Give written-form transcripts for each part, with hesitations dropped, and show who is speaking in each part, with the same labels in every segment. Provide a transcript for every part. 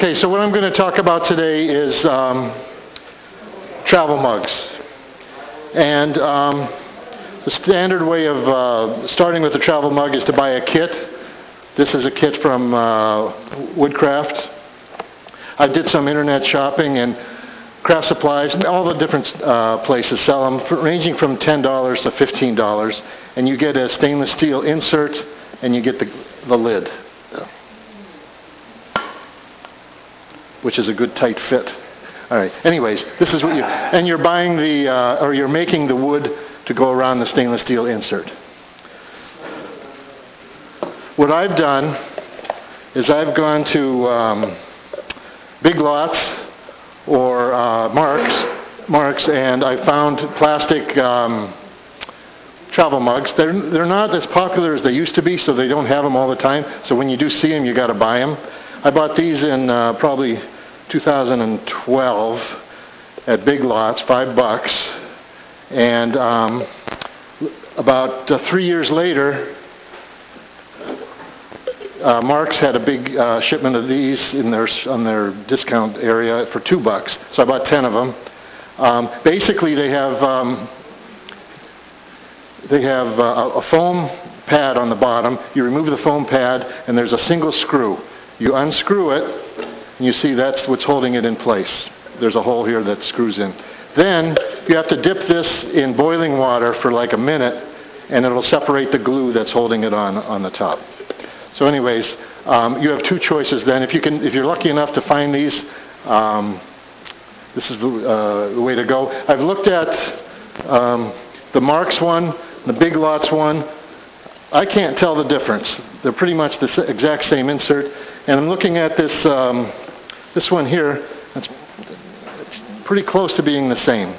Speaker 1: Okay, so what I'm going to talk about today is travel mugs. And the standard way of starting with a travel mug is to buy a kit. This is a kit from Woodcraft. I did some internet shopping, and Craft Supplies, all the different places sell them, ranging from $10 to $15. And you get a stainless steel insert, and you get the lid, which is a good tight fit. All right. Anyways, this is what you're buying or you're making the wood to go around the stainless steel insert. What I've done is I've gone to Big Lots or Marks, and I found plastic travel mugs. They're not as popular as they used to be, so they don't have them all the time. So when you do see them, you got to buy them. I bought these in probably 2012 at Big Lots, $5, and about 3 years later, Marks had a big shipment of these on their discount area for $2. So I bought 10 of them. Basically, they have a foam pad on the bottom. You remove the foam pad, and there's a single screw. You unscrew it, and you see that's what's holding it in place. There's a hole here that screws in. Then you have to dip this in boiling water for like a minute, and it'll separate the glue that's holding it on the top. So anyways, you have two choices then. If you're lucky enough to find these, this is the way to go. I've looked at the Marks one, the Big Lots one. I can't tell the difference. They're pretty much the exact same insert. And I'm looking at this one here. It's pretty close to being the same.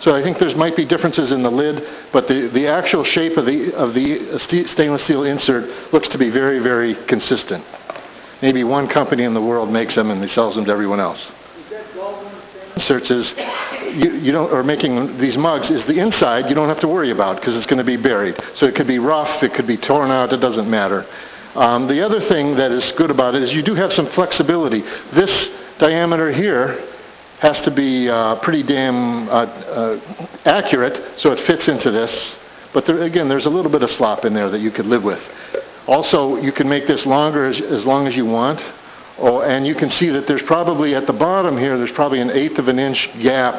Speaker 1: So I think there might be differences in the lid, but the actual shape of the stainless steel insert looks to be very, very consistent. Maybe one company in the world makes them and sells them to everyone else. Inserts is or making these mugs is the inside you don't have to worry about because it's going to be buried. So it could be rough, it could be torn out, it doesn't matter. The other thing that is good about it is you do have some flexibility. This diameter here has to be pretty damn accurate so it fits into this. But again, there's a little bit of slop in there that you could live with. Also, you can make this longer as long as you want. Oh, and you can see that there's probably at the bottom here, there's probably an 1/8 of an inch gap,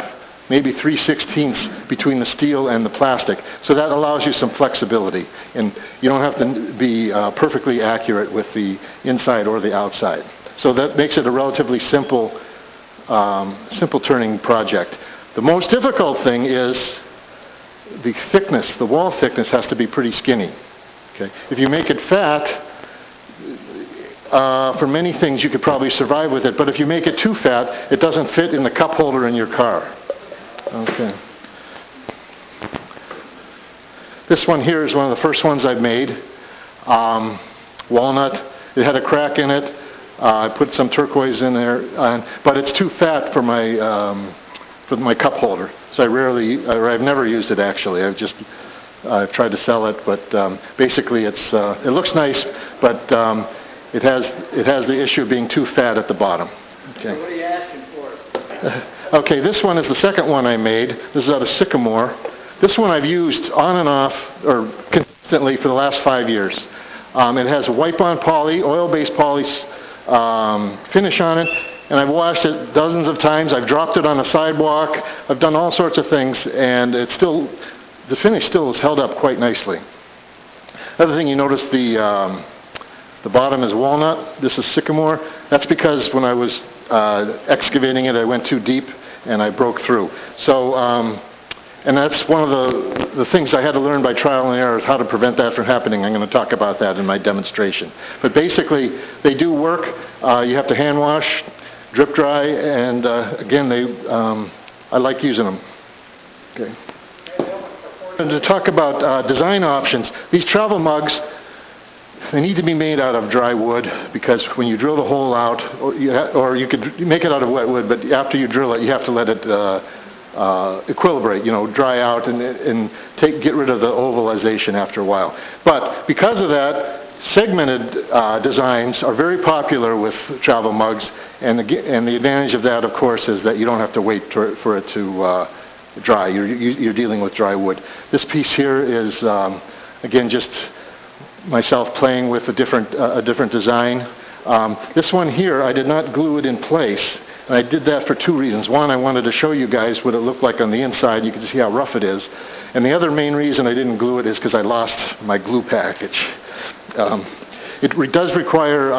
Speaker 1: maybe 3/16 between the steel and the plastic. So that allows you some flexibility. And you don't have to be perfectly accurate with the inside or the outside. So that makes it a relatively simple turning project. The most difficult thing is the thickness. The wall thickness has to be pretty skinny. Okay? If you make it fat, for many things you could probably survive with it, but if you make it too fat, it doesn't fit in the cup holder in your car. Okay. This one here is one of the first ones I've made. Walnut. It had a crack in it. I put some turquoise in there, but it's too fat for my cup holder. So I've never used it actually. I've tried to sell it, but basically it looks nice, but it has the issue of being too fat at the bottom. Okay.
Speaker 2: So what are you asking for?
Speaker 1: Okay, this one is the second one I made. This is out of sycamore. This one I've used on and off, or consistently for the last 5 years. It has a wipe-on poly, oil-based poly finish on it, and I've washed it dozens of times. I've dropped it on a sidewalk. I've done all sorts of things, and the finish still is held up quite nicely. Other thing you notice, the bottom is walnut. This is sycamore. That's because when I was excavating it, I went too deep and I broke through. So, and that's one of the things I had to learn by trial and error, is how to prevent that from happening. I'm going to talk about that in my demonstration. But basically, they do work. You have to hand wash, drip dry, and again, I like using them. Okay. And to talk about design options, these travel mugs, they need to be made out of dry wood, because when you drill the hole out, or you could make it out of wet wood, but after you drill it, you have to let it equilibrate, dry out and get rid of the ovalization after a while. But because of that, segmented designs are very popular with travel mugs, and the advantage of that, of course, is that you don't have to wait for it to dry. You're dealing with dry wood. This piece here is, again, just myself playing with a different design. This one here, I did not glue it in place, and I did that for two reasons. One, I wanted to show you guys what it looked like on the inside. You can see how rough it is. And the other main reason I didn't glue it is because I lost my glue package. It does require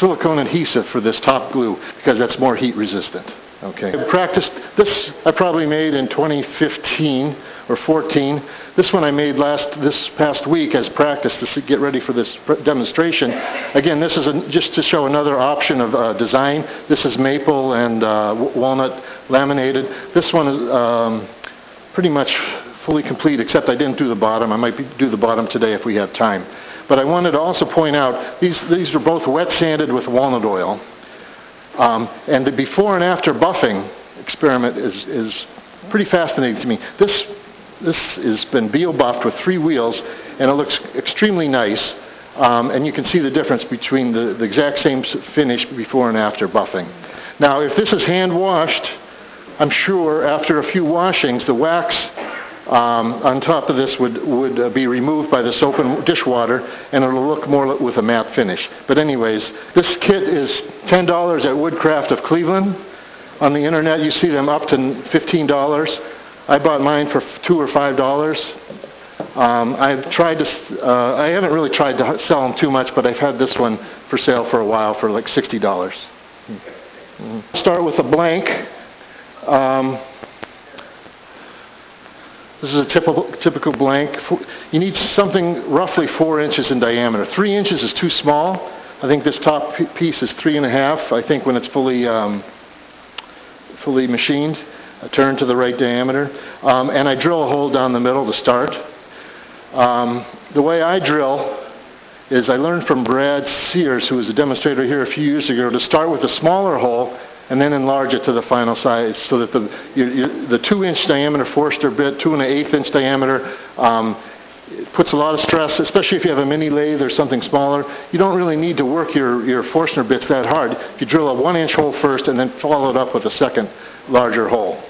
Speaker 1: silicone adhesive for this top glue because that's more heat resistant. Okay. I practiced this. I probably made in 2015 or 14. This one I made this past week as practice to get ready for this demonstration. Again, this is just to show another option of design. This is maple and walnut laminated. This one is pretty much fully complete, except I didn't do the bottom. I might do the bottom today if we have time. But I wanted to also point out, these are both wet sanded with walnut oil. And the before and after buffing experiment is pretty fascinating to me. This has been bio-buffed with 3 wheels, and it looks extremely nice. And you can see the difference between the exact same finish before and after buffing. Now, if this is hand-washed, I'm sure after a few washings, the wax on top of this would be removed by the soap and dishwater, and it'll look more with a matte finish. But anyways, this kit is $10 at Woodcraft of Cleveland. On the internet, you see them up to $15. I bought mine for $2 or $5. I haven't really tried to sell them too much, but I've had this one for sale for a while for like $60. Start with a blank. This is a typical blank. You need something roughly 4 inches in diameter. 3 inches is too small. I think this top piece is 3.5. I think when it's fully machined, turn to the right diameter. And I drill a hole down the middle to start. The way I drill is I learned from Brad Sears, who was a demonstrator here a few years ago, to start with a smaller hole and then enlarge it to the final size, so that the 2-inch diameter Forster bit, 2 1/8 inch diameter, it puts a lot of stress, especially if you have a mini lathe or something smaller. You don't really need to work your Forstner bits that hard. You drill a 1-inch hole first and then follow it up with a second larger hole.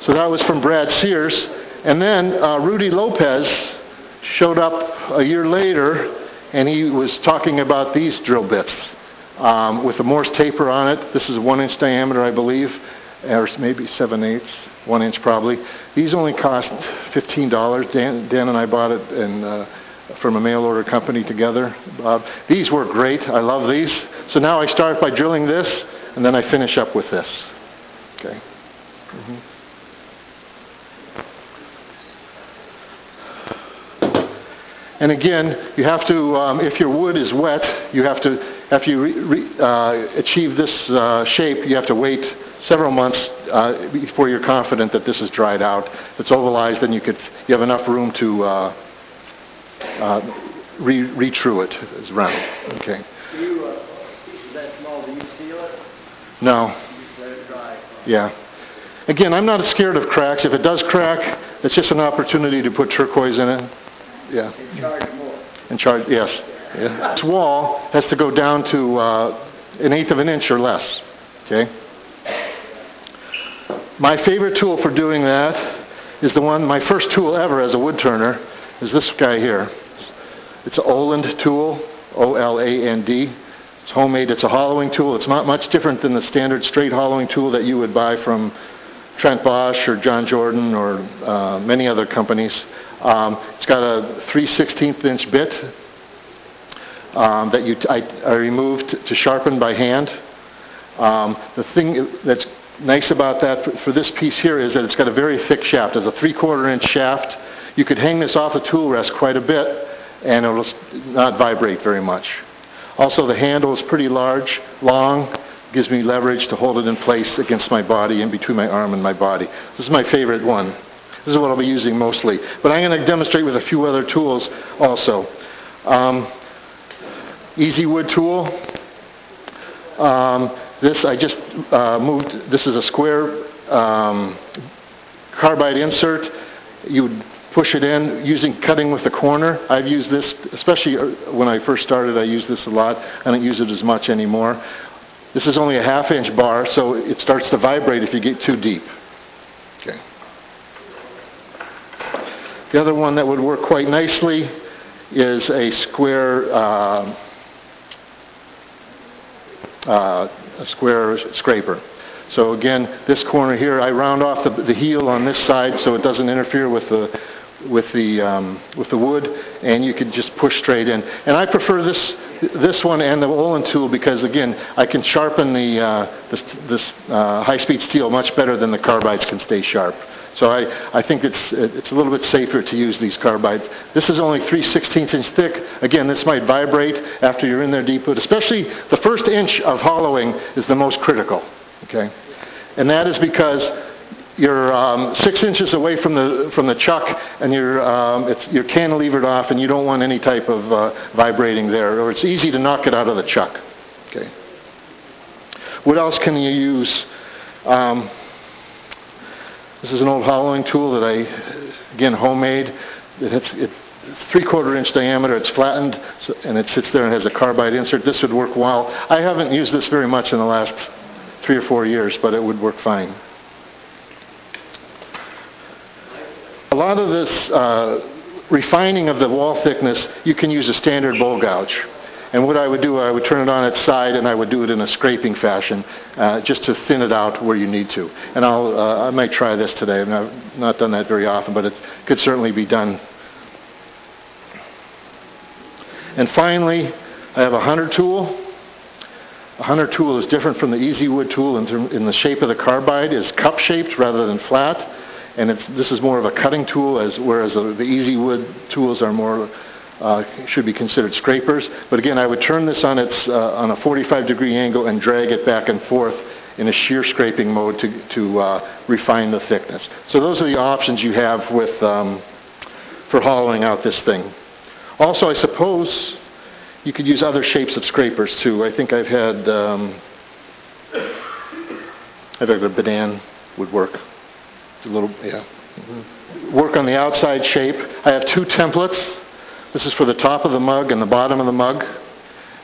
Speaker 1: So that was from Brad Sears. And then Rudy Lopez showed up a year later, and he was talking about these drill bits. With a Morse taper on it. This is 1 inch diameter, I believe, or maybe 7/8, 1 inch probably. These only cost $15. Dan and I bought it from a mail order company together. These work great. I love these. So now I start by drilling this, and then I finish up with this. Okay. And again, you have to, if your wood is wet, you have to, after you achieve this shape, you have to wait several months before you're confident that this is dried out. If it's ovalized, then you have enough room to re-true it as round. Okay.
Speaker 2: Do you, pieces that small, do you seal it?
Speaker 1: No.
Speaker 2: You just let it dry?
Speaker 1: Yeah. Again, I'm not scared of cracks. If it does crack, it's just an opportunity to put turquoise in it. Yeah.
Speaker 2: And charge more.
Speaker 1: And charge, yes. Yeah. This wall has to go down to 1/8 of an inch or less. Okay. My favorite tool for doing that is my first tool ever as a wood turner is this guy here. It's an Oland tool, O-L-A-N-D. It's homemade. It's a hollowing tool. It's not much different than the standard straight hollowing tool that you would buy from Trent Bosch or John Jordan or many other companies. It's got a 3/16 inch bit that I removed to sharpen by hand. The thing that's nice about that for this piece here is that it's got a very thick shaft. It's a 3/4 inch shaft. You could hang this off a tool rest quite a bit, and it will not vibrate very much. Also, the handle is pretty long, gives me leverage to hold it in place against my body, in between my arm and my body. This is my favorite one. This is what I'll be using mostly. But I'm going to demonstrate with a few other tools also. Easy wood tool. This I just moved. This is a square carbide insert. You would push it in, cutting with the corner. I've used this, especially when I first started, I used this a lot. I don't use it as much anymore. This is only a 1/2-inch bar, so it starts to vibrate if you get too deep. Okay. The other one that would work quite nicely is a square scraper. So again, this corner here, I round off the heel on this side so it doesn't interfere with the wood, and you can just push straight in. And I prefer this one and the Olin tool because again, I can sharpen this high-speed steel much better than the carbides can stay sharp. So I think it's a little bit safer to use these carbides. This is only 3/16 inch thick. Again, this might vibrate after you're in there deep, but especially the first inch of hollowing is the most critical. Okay, and that is because you're 6 inches away from the chuck, and you're cantilevered off, and you don't want any type of vibrating there, or it's easy to knock it out of the chuck. Okay. What else can you use? This is an old hollowing tool that again, homemade. It's 3/4 inch diameter. It's flattened, and it sits there and has a carbide insert. This would work well. I haven't used this very much in the last 3 or 4 years, but it would work fine. A lot of this refining of the wall thickness, you can use a standard bowl gouge. And what I would do, I would turn it on its side, and I would do it in a scraping fashion, just to thin it out where you need to. And I might try this today. I've not done that very often, but it could certainly be done. And finally, I have a hunter tool. A hunter tool is different from the easy wood tool in the shape of the carbide. It's cup-shaped rather than flat. And this is more of a cutting tool, whereas the easy wood tools are more should be considered scrapers. But again, I would turn this on a 45-degree angle and drag it back and forth in a shear scraping mode to refine the thickness. So those are the options you have with for hollowing out this thing. Also, I suppose you could use other shapes of scrapers too. I think I've had I think the Banan would work. A little, yeah. Work on the outside shape. I have 2 templates. This is for the top of the mug and the bottom of the mug,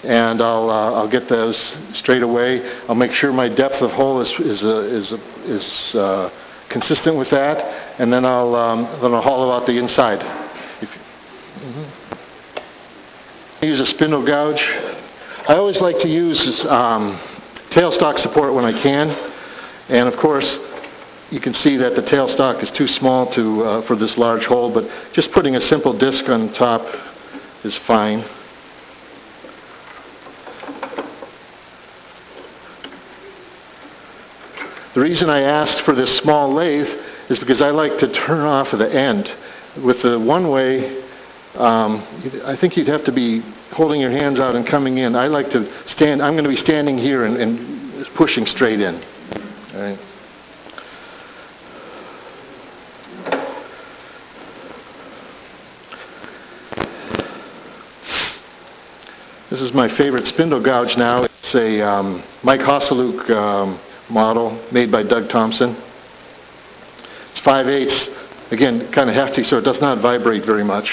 Speaker 1: and I'll get those straight away. I'll make sure my depth of hole is consistent with that, and then I'll hollow out the inside. I use a spindle gouge. I always like to use tailstock support when I can, and of course, you can see that the tailstock is too small for this large hole, but just putting a simple disc on top is fine. The reason I asked for this small lathe is because I like to turn off at the end. With the one-way, I think you'd have to be holding your hands out and coming in. I like to stand. I'm going to be standing here and pushing straight in. All right. This is my favorite spindle gouge now. It's a Mike Hossaluk model made by Doug Thompson. It's 5/8, again, kind of hefty, so it does not vibrate very much.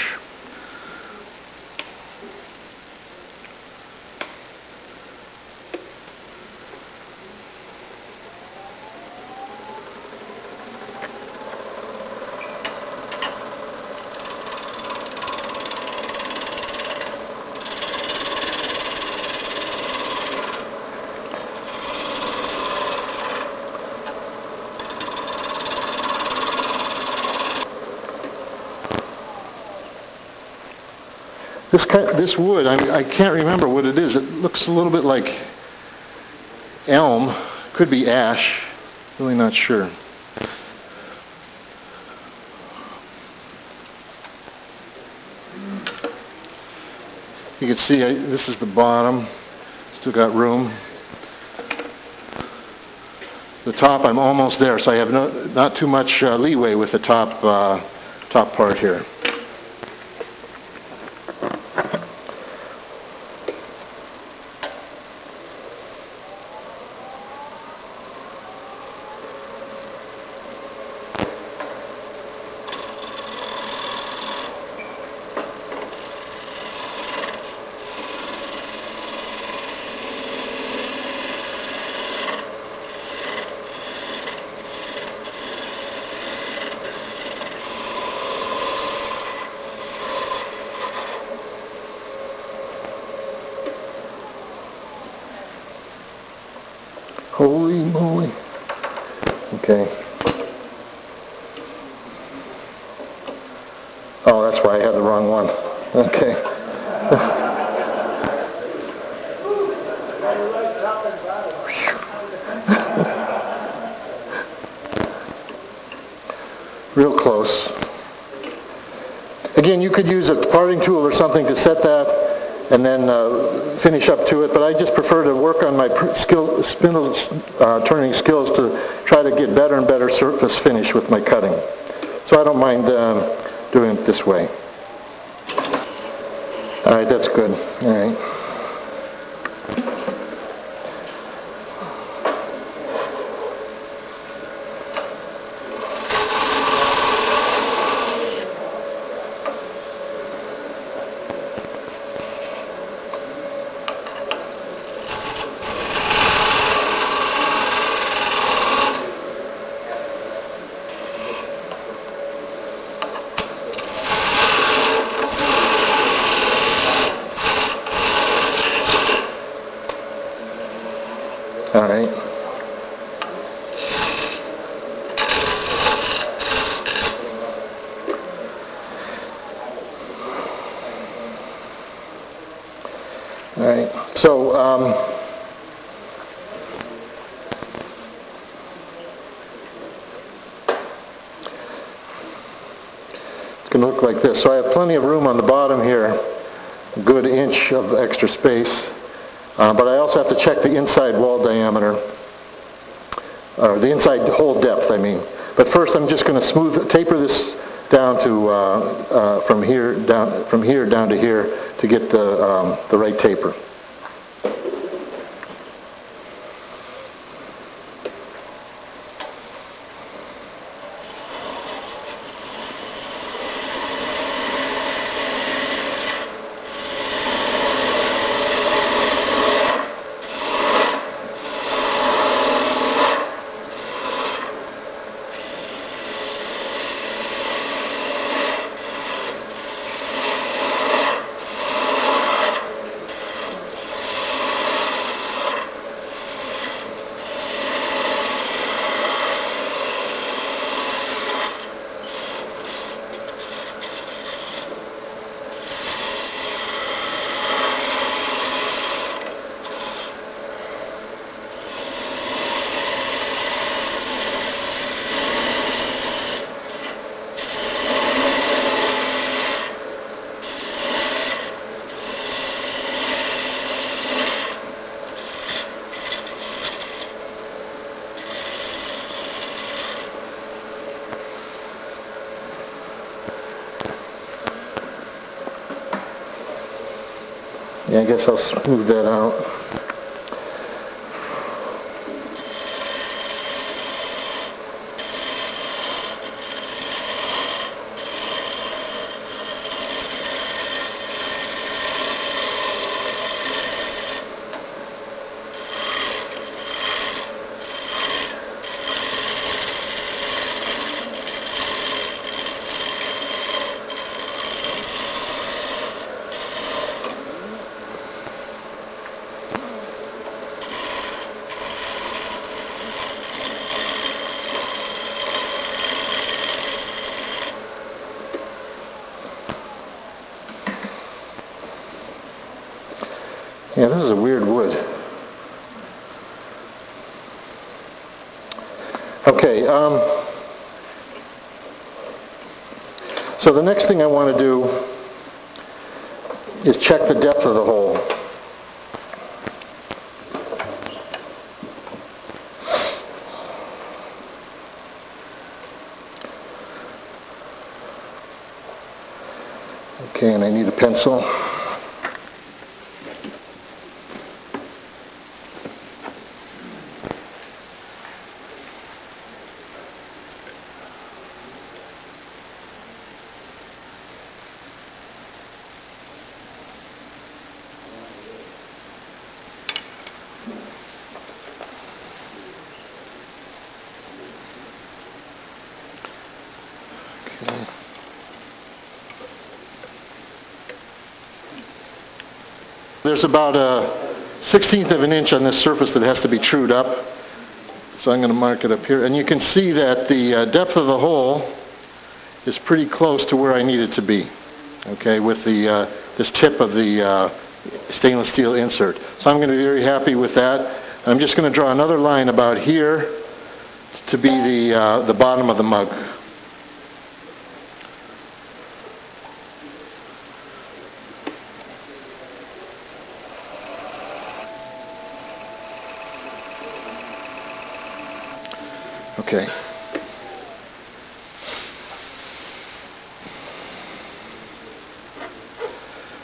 Speaker 1: This wood, I can't remember what it is. It looks a little bit like elm. Could be ash. Really not sure. You can see this is the bottom. Still got room. The top, I'm almost there, so I have not too much leeway with the top part here. Holy moly. Okay. Oh, that's why I had the wrong one. Okay. Real close. Again, you could use a parting tool or something to set that and then finish up to it, but I just prefer to work on my spindle turning skills to try to get better and better surface finish with my cutting. So I don't mind doing it this way. All right, that's good. All right. All right. All right. So, it's going to look like this. So I have plenty of room on the bottom here, a good inch of extra space. But I also have to check the inside wall diameter, or the inside hole depth, I mean. But first, I'm just going to taper this down to from here down to here to get the right taper. Yeah, I guess I'll smooth that out. Yeah, this is a weird wood. Okay, so the next thing I want to do is check the depth of the hole. Okay, and I need a pencil. There's about a 1/16 of an inch on this surface that has to be trued up. So I'm going to mark it up here. And you can see that the depth of the hole is pretty close to where I need it to be, okay, with the, this tip of the stainless steel insert. So I'm going to be very happy with that. I'm just going to draw another line about here to be the bottom of the mug. Okay.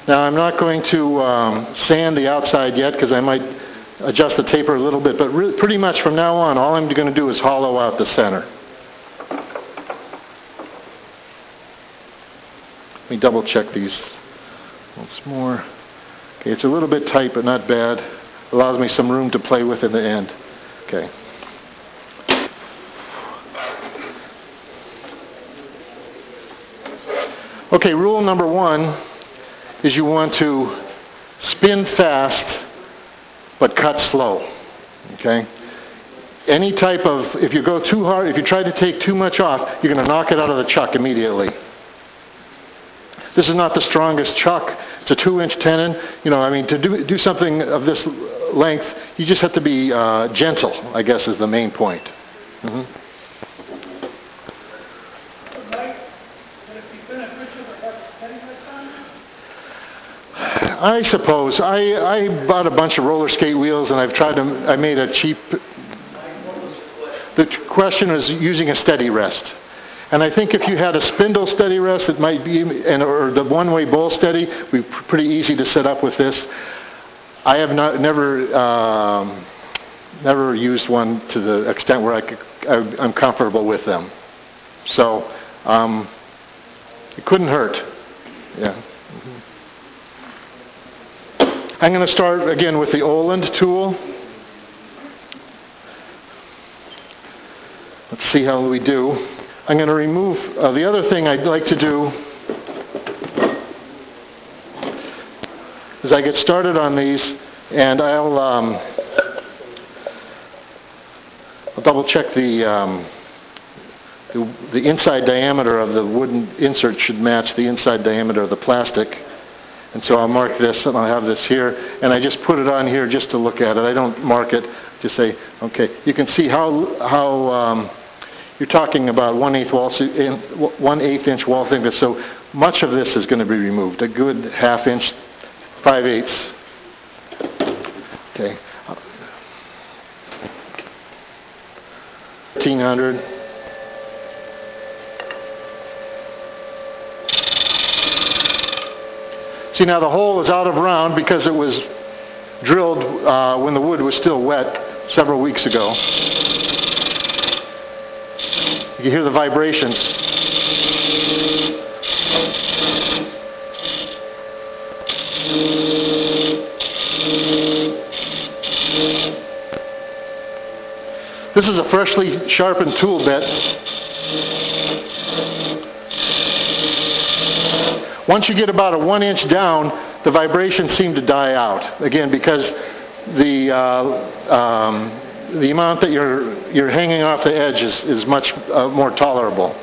Speaker 1: Now I'm not going to sand the outside yet because I might adjust the taper a little bit, but pretty much from now on all I'm going to do is hollow out the center. Let me double check these once more. Okay, it's a little bit tight but not bad. Allows me some room to play with in the end. Okay. Okay, rule number one is you want to spin fast but cut slow, okay? Any type of, if you go too hard, if you try to take too much off, you're going to knock it out of the chuck immediately. This is not the strongest chuck. It's a 2-inch tenon. You know, I mean, to do something of this length, you just have to be gentle, I guess is the main point. Mm-hmm. I suppose. I bought a bunch of roller skate wheels and I made a cheap, the question is using a steady rest. And I think if you had a spindle steady rest, it might be, or the one-way bowl steady, it would be pretty easy to set up with this. I have never used one to the extent where I'm comfortable with them. So, it couldn't hurt. Yeah. Mm-hmm. I'm going to start again with the Oland tool. Let's see how we do. I'm going to remove, the other thing I'd like to do is I get started on these and I'll double check the inside diameter of the wooden insert should match the inside diameter of the plastic. And so I'll mark this, and I'll have this here, and I just put it on here just to look at it. I don't mark it, just say, okay. You can see how you're talking about 1/8 inch wall thickness, so much of this is going to be removed. A good 1/2 inch, 5/8. Okay. 1,300. See, now the hole is out of round because it was drilled when the wood was still wet several weeks ago. You can hear the vibrations. This is a freshly sharpened tool bit. Once you get about a 1 inch down, the vibrations seem to die out. Again, because the amount that you're hanging off the edge is much more tolerable.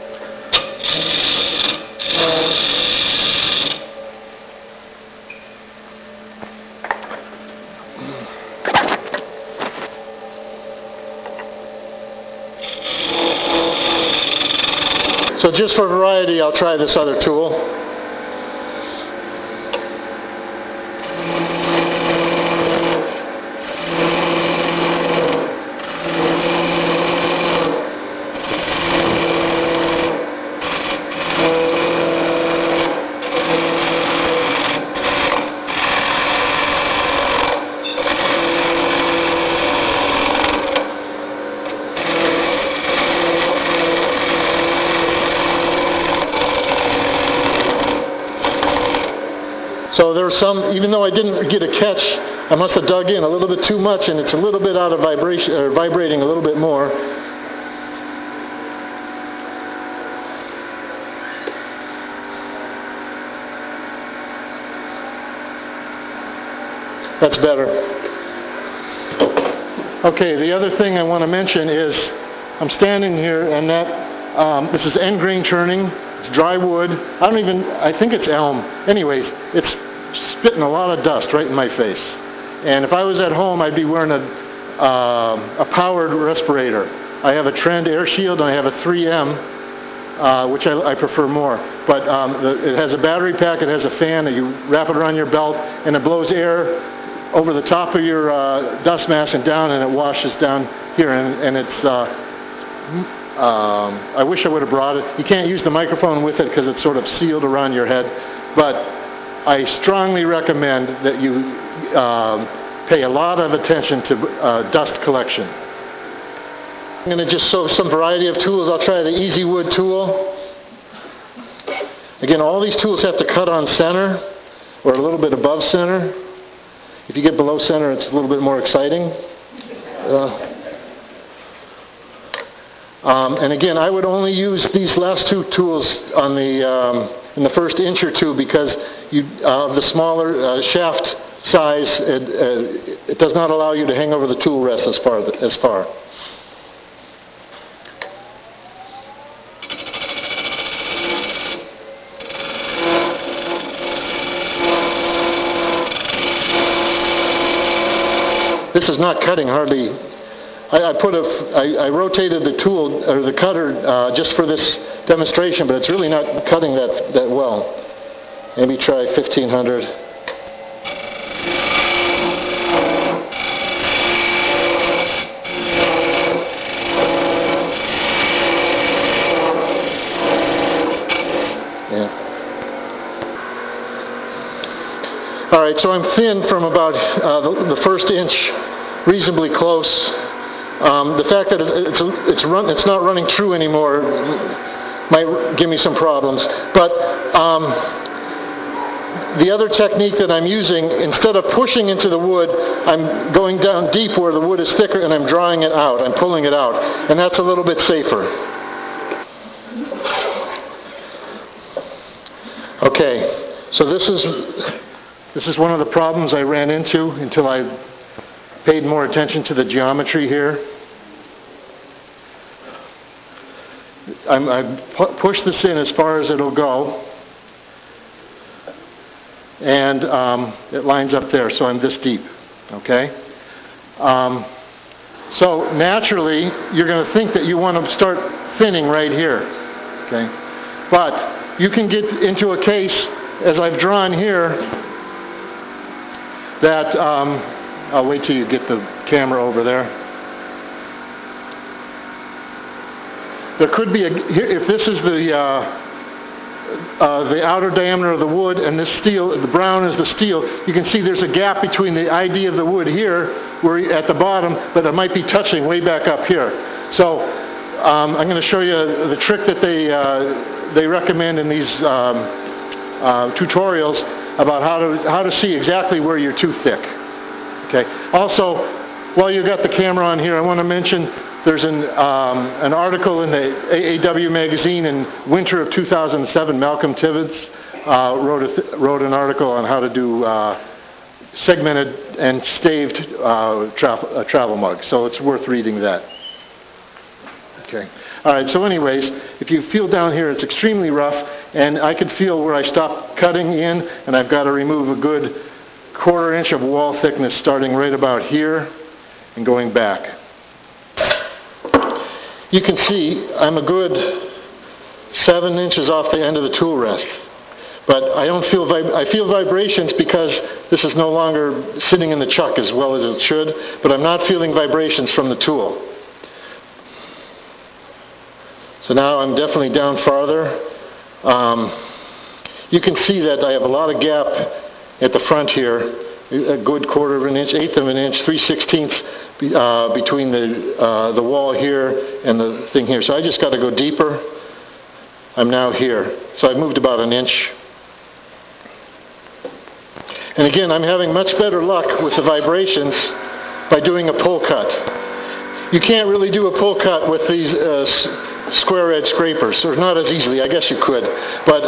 Speaker 1: So just for variety, I'll try this other tool. So there was some, even though I didn't get a catch, I must have dug in a little bit too much, and it's a little bit out of vibration, or vibrating a little bit more. That's better. Okay, the other thing I want to mention is I'm standing here and that this is end grain turning. It's dry wood. I think it's elm. Anyways, it's spitting a lot of dust right in my face. And if I was at home, I'd be wearing a powered respirator. I have a Trend Air Shield and I have a 3M, which I prefer more. But it has a battery pack, it has a fan that you wrap it around your belt, and it blows air over the top of your dust mask and down, and it washes down here, and it's, I wish I would have brought it. You can't use the microphone with it because it's sort of sealed around your head, but I strongly recommend that you pay a lot of attention to dust collection. I'm going to just show some variety of tools. I'll try the Easy Wood tool. Again, all these tools have to cut on center or a little bit above center. If you get below center, it's a little bit more exciting. And again, I would only use these last two tools on in the first inch or two because the smaller shaft size, it does not allow you to hang over the tool rest as far. This is not cutting hardly. I rotated the tool or the cutter just for this demonstration, but it's really not cutting that well. Maybe try 1500. Yeah. All right, so I'm thin from about the first inch, reasonably close. The fact that it's not running true anymore might give me some problems. But the other technique that I'm using, instead of pushing into the wood, I'm going down deep where the wood is thicker and I'm drawing it out. I'm pulling it out, and that's a little bit safer. Okay, so this is one of the problems I ran into until I paid more attention to the geometry here. I push this in as far as it'll go, and it lines up there, so I'm this deep, okay? So naturally, you're going to think that you want to start thinning right here, okay? But you can get into a case, as I've drawn here, that, I'll wait till you get the camera over there. There could be if this is the outer diameter of the wood and this steel, the brown is the steel, you can see there's a gap between the ID of the wood here, where at the bottom, but it might be touching way back up here. So I'm going to show you the trick that they recommend in these tutorials about how to see exactly where you're too thick. Okay. Also, while you've got the camera on here, I want to mention there's an article in the AAW magazine in winter of 2007. Malcolm Tibbetts wrote an article on how to do segmented and staved travel mugs. So it's worth reading that. Okay. All right. So anyways, if you feel down here, it's extremely rough, and I can feel where I stop cutting in, and I've got to remove a good 1/4 inch of wall thickness starting right about here and going back. You can see I'm a good 7 inches off the end of the tool rest, but I don't feel I feel vibrations because this is no longer sitting in the chuck as well as it should, but I'm not feeling vibrations from the tool. So now I'm definitely down farther. You can see that I have a lot of gap at the front here, a good 1/4 inch, 1/8 of an inch, 3/16 between the wall here and the thing here. So I just got to go deeper. I'm now here. So I moved about 1 inch. And again, I'm having much better luck with the vibrations by doing a pull cut. You can't really do a pull cut with these square edge scrapers, or not as easily. I guess you could. But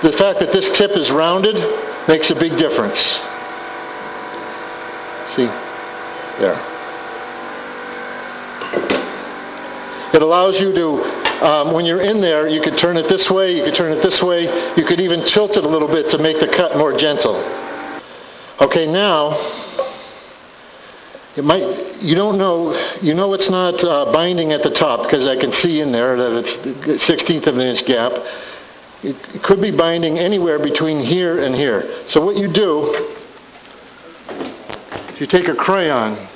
Speaker 1: the fact that this tip is rounded makes a big difference. See? There. It allows you to, when you're in there, you could turn it this way, you could turn it this way, you could even tilt it a little bit to make the cut more gentle. Okay, now, you know it's not binding at the top because I can see in there that it's 1/16 of an inch gap. It could be binding anywhere between here and here. So what you do, if you take a crayon,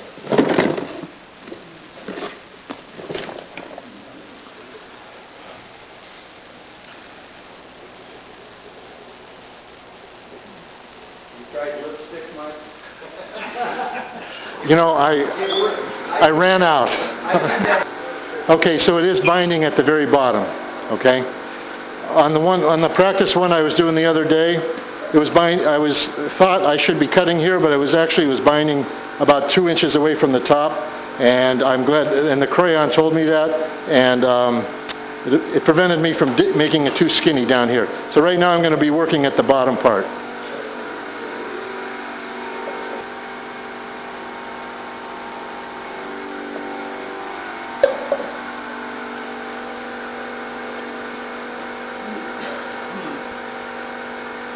Speaker 1: you know, I ran out. Okay, so it is binding at the very bottom, okay? On the practice one I was doing the other day, it was thought I should be cutting here, but it was binding about 2 inches away from the top, and I'm glad, and the crayon told me that, and it prevented me from making it too skinny down here. So right now I'm going to be working at the bottom part.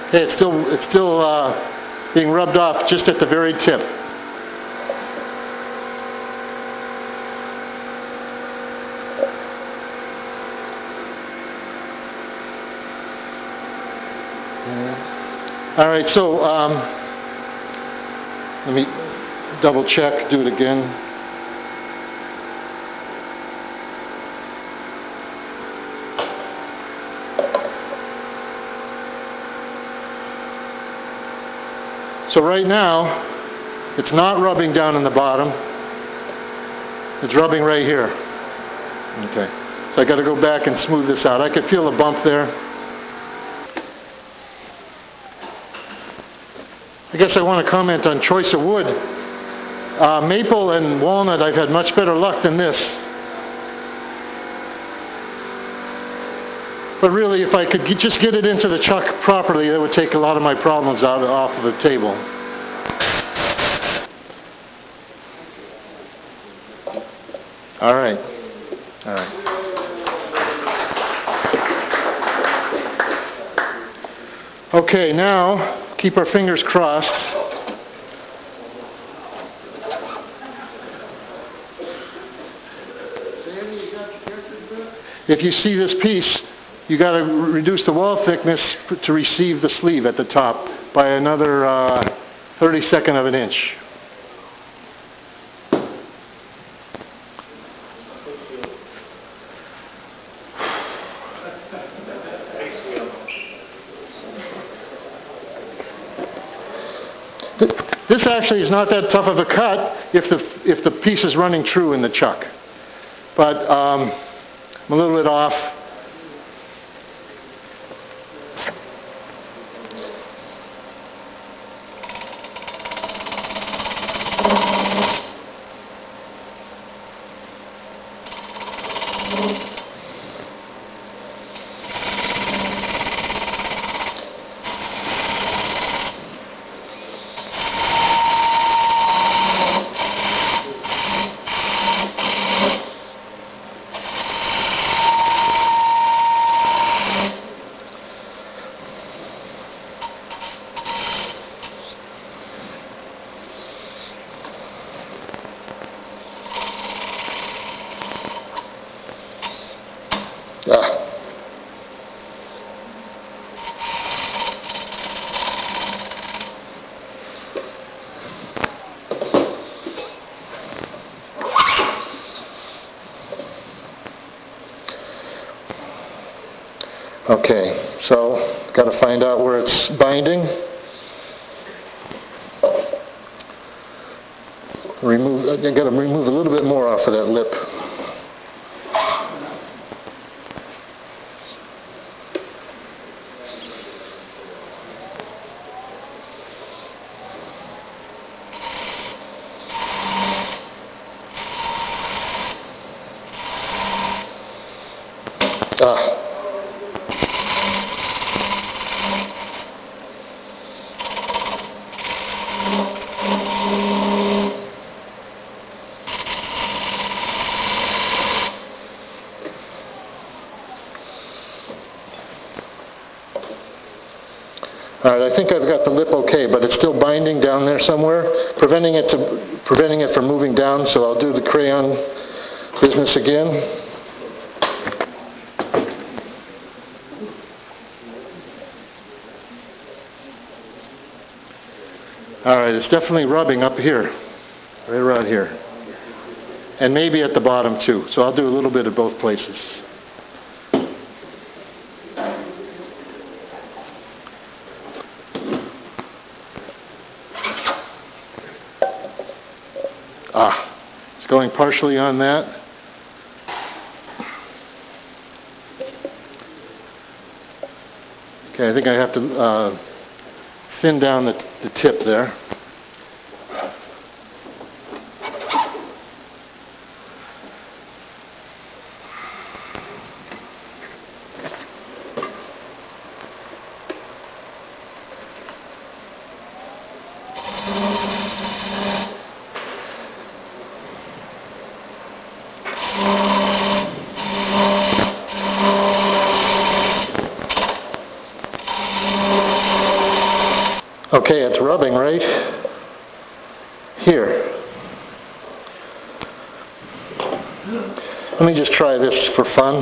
Speaker 1: Okay, it's still being rubbed off just at the very tip. All right, so let me double check, do it again. So right now, it's not rubbing down in the bottom. It's rubbing right here. Okay. So I got to go back and smooth this out. I could feel a bump there. I guess I want to comment on choice of wood. Maple and walnut, I've had much better luck than this. But really, if I could just get it into the chuck properly, that would take a lot of my problems off of the table. All right. All right. Okay, now, keep our fingers crossed. If you see this piece, you got to reduce the wall thickness to receive the sleeve at the top by another 32nd of an inch. This actually is not that tough of a cut if the piece is running true in the chuck, but I'm a little bit off. Okay, so got to find out where it's binding. I got to remove a little bit more off of that lip. All right, I think I've got the lip okay, but it's still binding down there somewhere, preventing it from moving down, so I'll do the crayon business again. All right, it's definitely rubbing up here, right around here, and maybe at the bottom too, so I'll do a little bit of both places. It's going partially on that. Okay, I think I have to thin down the tip there. Okay, it's rubbing right here. Let me just try this for fun.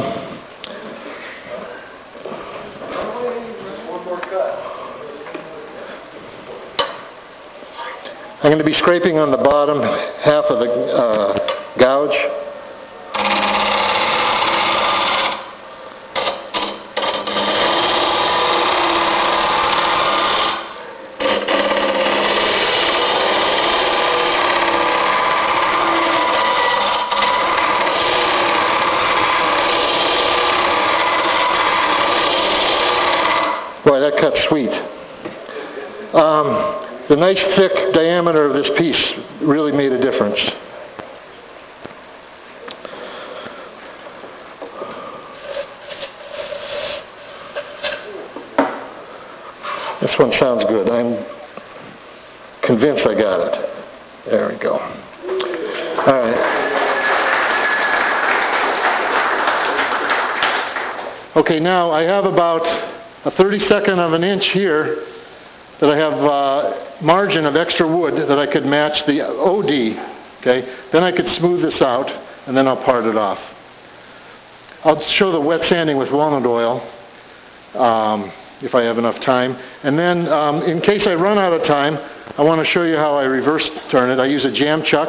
Speaker 2: One more cut.
Speaker 1: I'm going to be scraping on the bottom half of the gouge. Boy, that cut's sweet. The nice thick diameter of this piece really made a difference. This one sounds good. I'm convinced I got it. There we go. All right. Okay, now I have about a 32nd of an inch here that I have margin of extra wood that I could match the OD, okay? Then I could smooth this out, and then I'll part it off. I'll show the wet sanding with walnut oil if I have enough time. And then in case I run out of time, I want to show you how I reverse turn it. I use a jam chuck.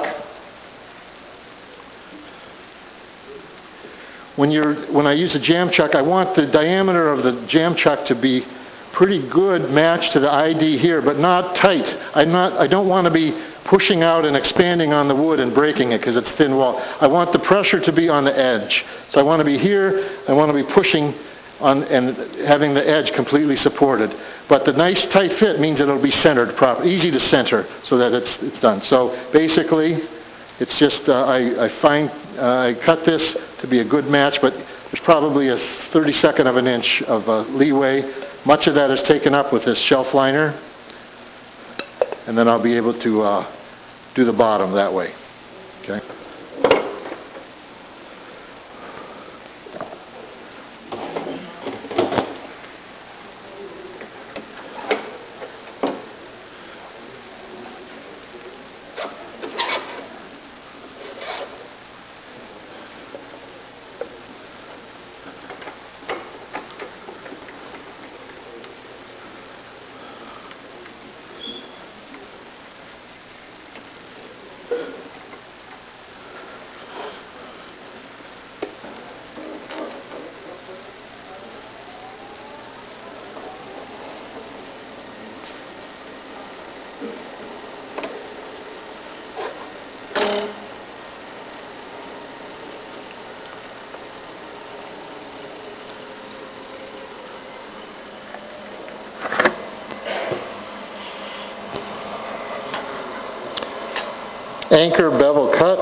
Speaker 1: When I use a jam chuck, I want the diameter of the jam chuck to be pretty good match to the ID here, but not tight. I don't want to be pushing out and expanding on the wood and breaking it because it's thin wall. I want the pressure to be on the edge. So I want to be here, I want to be pushing on and having the edge completely supported. But the nice tight fit means it'll be centered properly, easy to center so that it's done. So basically, it's just I cut this to be a good match, but there's probably a 32nd of an inch of leeway. Much of that is taken up with this shelf liner, and then I'll be able to do the bottom that way. Okay. Anchor bevel cut.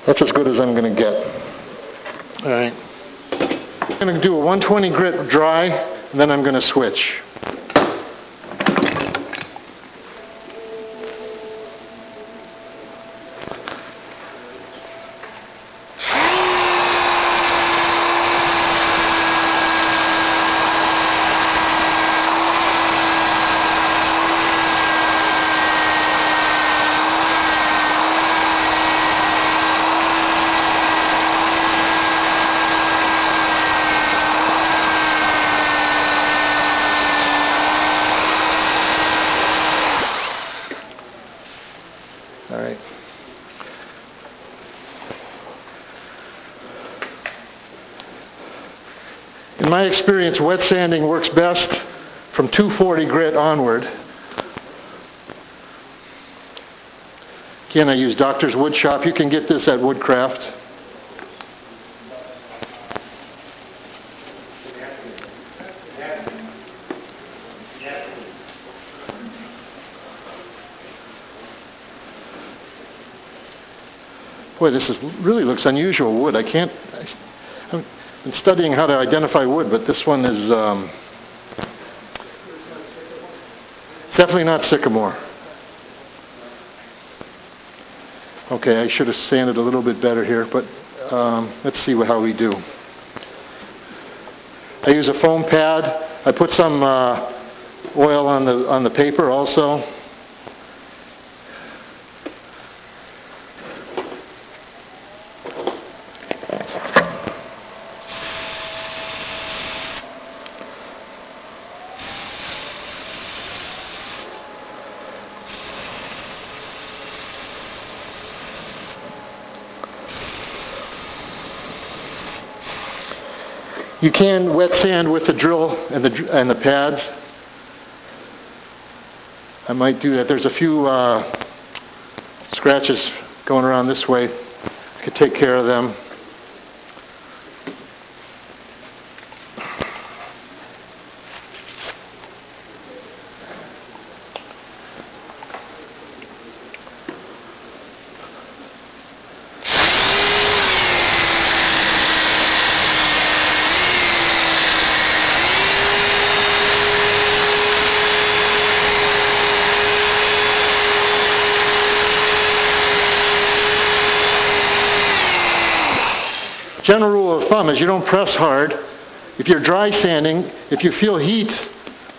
Speaker 1: That's as good as I'm going to get. All right. I'm going to do a 120 grit dry, and then I'm going to switch. All right. In my experience, wet sanding works best from 240 grit onward. Again, I use Doctor's Wood Shop. You can get this at Woodcraft. Boy, this really looks unusual wood. I've been studying how to identify wood, but this one is definitely not sycamore. Okay, I should have sanded a little bit better here, but let's see how we do. I use a foam pad. I put some oil on the paper also. You can wet sand with the drill and the pads. I might do that. There's a few scratches going around this way. I could take care of them. General rule of thumb is you don't press hard. If you're dry sanding, if you feel heat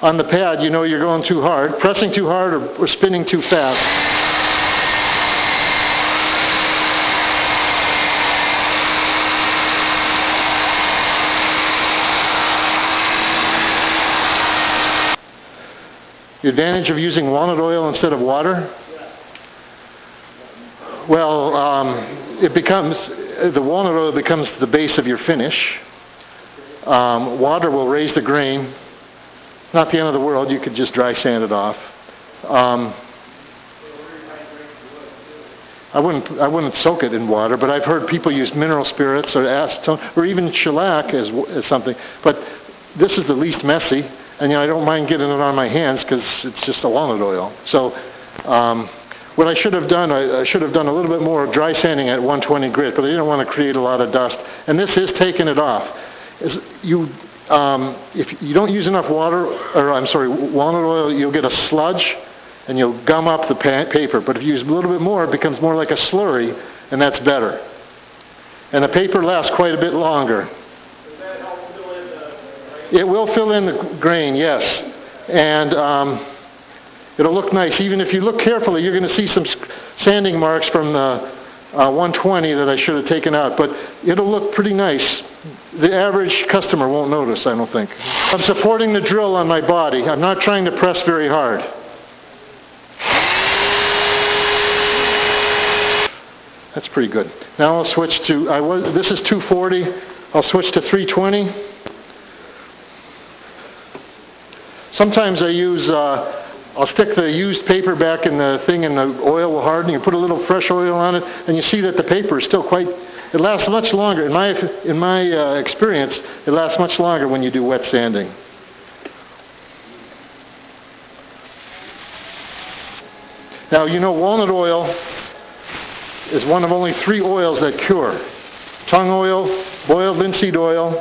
Speaker 1: on the pad, you know you're going too hard. Pressing too hard or spinning too fast. The advantage of using walnut oil instead of water? Well, the walnut oil becomes the base of your finish. Water will raise the grain. Not the end of the world. You could just dry sand it off. I wouldn't soak it in water, but I've heard people use mineral spirits or acetone or even shellac as something. But this is the least messy, and I don't mind getting it on my hands because it's just a walnut oil. So. What I should have done, I should have done a little bit more dry sanding at 120 grit, but I didn't want to create a lot of dust. And this is taking it off. If you don't use enough walnut oil, you'll get a sludge, and you'll gum up the paper. But if you use a little bit more, it becomes more like a slurry, and that's better. And the paper lasts quite a bit longer.
Speaker 2: Does that help fill in the...
Speaker 1: It will fill in the grain, yes. And it'll look nice. Even if you look carefully, you're going to see some sanding marks from the 120 that I should have taken out. But it'll look pretty nice. The average customer won't notice, I don't think. I'm supporting the drill on my body. I'm not trying to press very hard. That's pretty good. Now I'll switch to, this is 240. I'll switch to 320. Sometimes I use... I'll stick the used paper back in the thing and the oil will harden. You put a little fresh oil on it and you see that the paper is still it lasts much longer. In my experience, it lasts much longer when you do wet sanding. Now, walnut oil is one of only 3 oils that cure. Tongue oil, boiled linseed oil,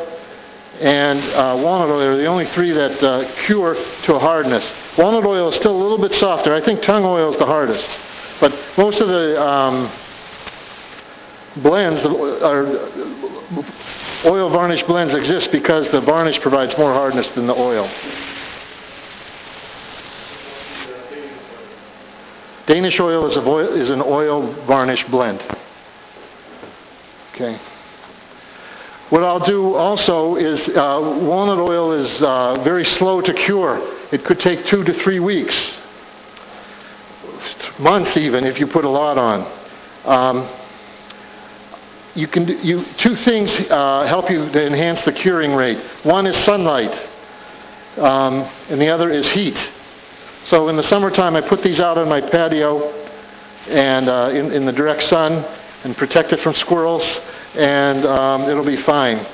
Speaker 1: and walnut oil are the only 3 that cure to a hardness. Walnut oil is still a little bit softer. I think tongue oil is the hardest. But most of the blends, oil varnish blends exist because the varnish provides more hardness than the oil. Danish oil is an oil varnish blend. Okay. What I'll do also is, walnut oil is very slow to cure. It could take 2 to 3 weeks, months even, if you put a lot on. Two things help you to enhance the curing rate. One is sunlight, and the other is heat. So in the summertime, I put these out on my patio and in the direct sun and protect it from squirrels, and it'll be fine.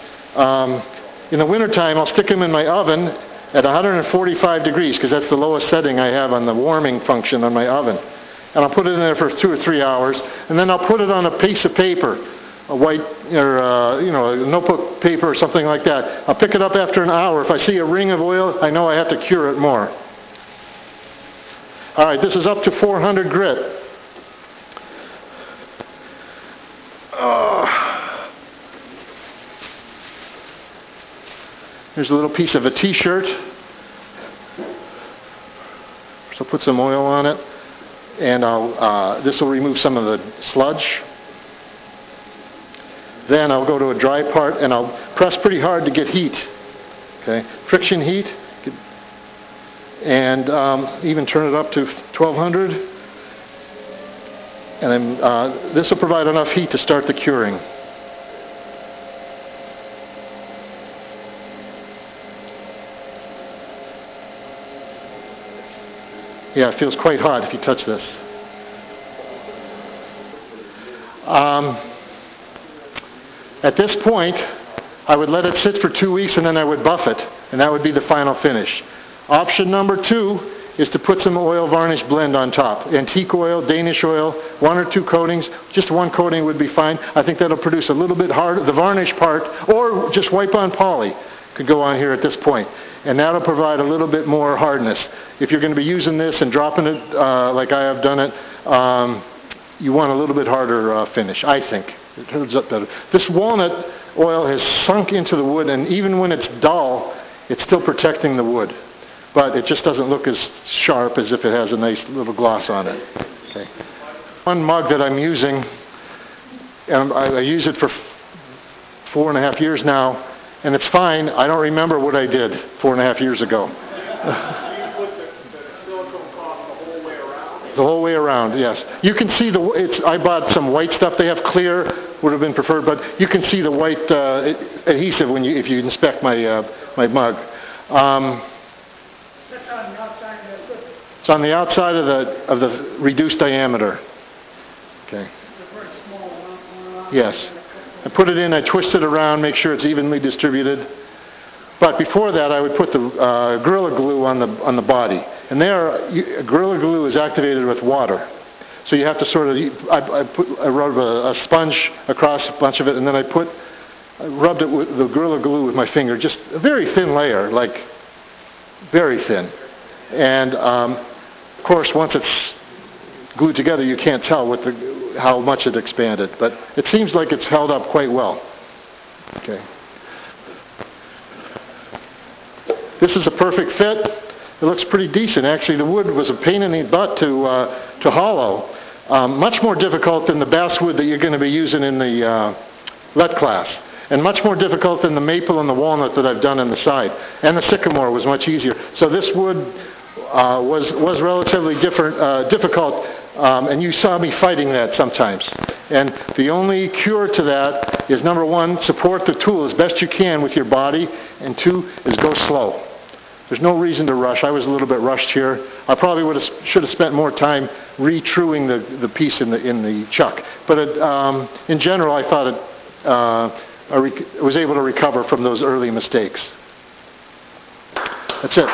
Speaker 1: In the wintertime, I'll stick them in my oven at 145 degrees, because that's the lowest setting I have on the warming function on my oven. And I'll put it in there for 2 or 3 hours, and then I'll put it on a piece of paper, a white or a notebook paper or something like that. I'll pick it up after an hour. If I see a ring of oil, I know I have to cure it more. All right, this is up to 400 grit. Here's a little piece of a T-shirt. So put some oil on it, and this will remove some of the sludge. Then I'll go to a dry part, and I'll press pretty hard to get heat. Okay, friction heat, and even turn it up to 1200. And then this will provide enough heat to start the curing. Yeah, it feels quite hot if you touch this. At this point, I would let it sit for 2 weeks, and then I would buff it, and that would be the final finish. Option number 2 is to put some oil varnish blend on top. Antique oil, Danish oil, 1 or 2 coatings. Just 1 coating would be fine. I think that'll produce a little bit harder, the varnish part, or just wipe on poly could go on here at this point. And that'll provide a little bit more hardness. If you're going to be using this and dropping it like I have done it, you want a little bit harder finish, I think. It turns up better. This walnut oil has sunk into the wood, and even when it's dull, it's still protecting the wood. But it just doesn't look as sharp as if it has a nice little gloss on it. Okay. One mug that I'm using, and I use it for 4.5 years now, and it's fine. I don't remember what I did 4.5 years ago. The whole way around, yes. You can see I bought some white stuff. They have clear, would have been preferred, but you can see the white adhesive if you inspect my my mug. It's on the outside of the reduced diameter. Okay. Yes. I put it in. I twist it around, make sure it's evenly distributed. But before that, I would put the Gorilla Glue on the body. And Gorilla Glue is activated with water. So you have to sort of, I rub a sponge across a bunch of it, and then I rubbed it with the Gorilla Glue with my finger, just a very thin layer, like very thin. And of course, once it's glued together, you can't tell how much it expanded. But it seems like it's held up quite well. Okay. This is a perfect fit. It looks pretty decent. Actually, the wood was a pain in the butt to hollow. Much more difficult than the basswood that you're going to be using in the LET class, and much more difficult than the maple and the walnut that I've done on the side. And the sycamore was much easier. So this wood was relatively difficult, and you saw me fighting that sometimes. And the only cure to that is, number 1, support the tool as best you can with your body, and 2 is go slow. There's no reason to rush. I was a little bit rushed here. I probably should have spent more time re-truing the piece in the chuck. But in general, I thought I was able to recover from those early mistakes. That's it.